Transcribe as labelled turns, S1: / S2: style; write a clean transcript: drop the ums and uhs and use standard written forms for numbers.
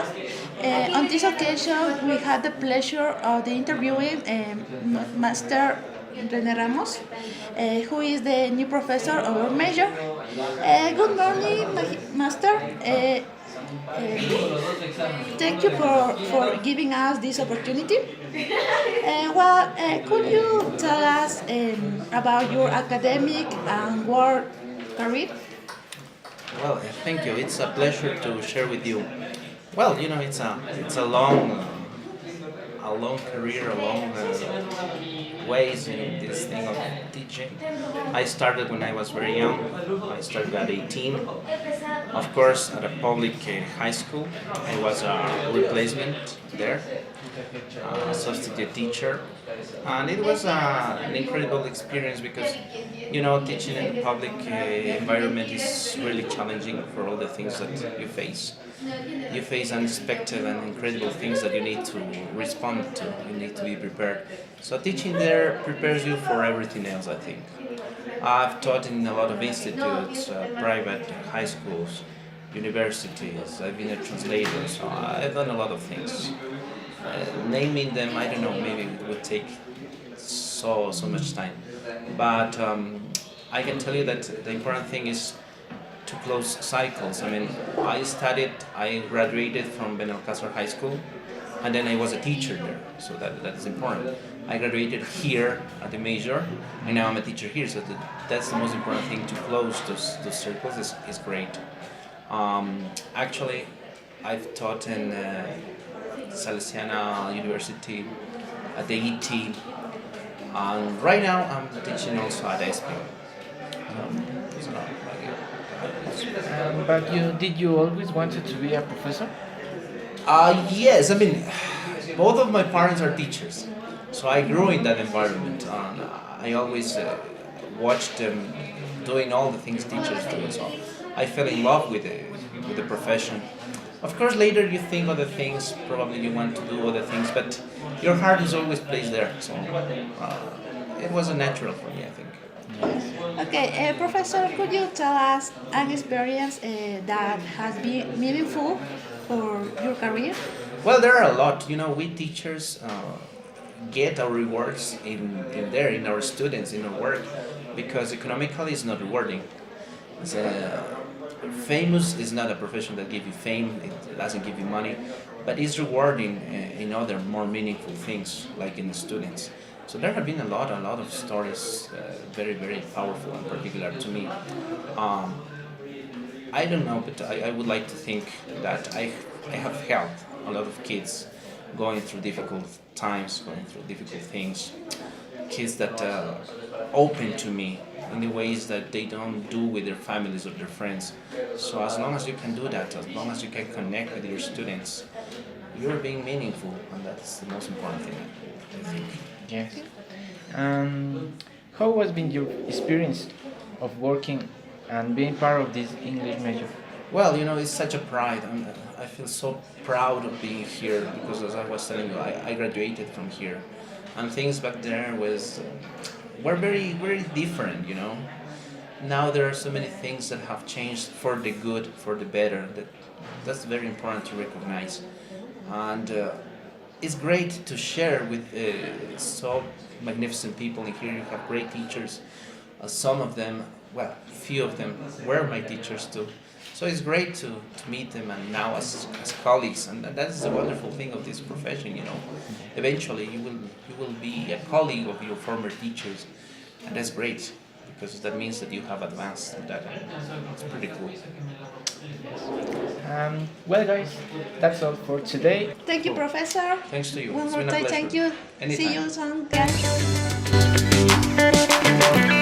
S1: invitation. On this occasion, we had the pleasure of interviewing Master René Ramos, who is the new professor of our major. Good morning, Master. Thank you for giving us this opportunity. Could you tell us about your academic and work career?
S2: Well, thank you. It's a pleasure to share with you. Well, it's a long career, a long ways in this thing of teaching. I started when I was very young. I started at 18. Of course, at a public high school. I was a replacement there, a substitute teacher, and it was an incredible experience because teaching in the public environment is really challenging for all the things that you face. You face unexpected and incredible things that you need to respond to. You need to be prepared. So teaching there prepares you for everything else, I think. I've taught in a lot of institutes, private high schools, universities. I've been a translator, so I've done a lot of things. Naming them, I don't know, maybe it would take so much time. But I can tell you that the important thing is to close cycles. I mean, I graduated from Benalcázar High School, and then I was a teacher there, so that is important. I graduated here at the major, and now I'm a teacher here, so that's the most important thing, to close those circles is great. Actually, I've taught in Salesiana University, at the ET, and right now I'm teaching also at SP. It's not like
S3: But did you always wanted to be a professor?
S2: Yes, I mean, both of my parents are teachers, so I grew in that environment, and I always watched them doing all the things teachers do. So I fell in love with the profession. Of course, later you think other things. Probably you want to do other things, but your heart is always placed there. So it was a natural for me, I think.
S1: Okay, Professor, could you tell us an experience that has been meaningful for your career?
S2: Well, there are a lot. We teachers get our rewards in our students, in our work, because economically it's not rewarding. It's, famous is not a profession that gives you fame. It doesn't give you money, but it's rewarding in other more meaningful things, like in the students. So there have been a lot of stories, very powerful and particular to me. I don't know, but I would like to think that I have helped a lot of kids going through difficult times, going through difficult things. Kids that open to me in the ways that they don't do with their families or their friends. So as long as you can do that, as long as you can connect with your students, you're being meaningful, and that's the most important thing, I think.
S3: Yes. How has been your experience of working and being part of this English major?
S2: Well, it's such a pride. I feel so proud of being here because, as I was telling you, I graduated from here, and things back there were very different. Now there are so many things that have changed for the good, for the better. That's very important to recognize, and it's great to share with so magnificent people in here. You have great teachers. Some of them, well, few of them were my teachers too. So it's great to meet them, and now as colleagues, and that is the wonderful thing of this profession. Eventually you will be a colleague of your former teachers, and that's great because that means that you have advanced. It's pretty cool.
S3: Well, guys, that's all for today.
S1: Thank you, Professor.
S2: Thanks to you.
S1: One
S2: It's
S1: more
S2: been a
S1: time,
S2: pleasure.
S1: thank you.
S2: Anytime.
S1: See you soon, guys.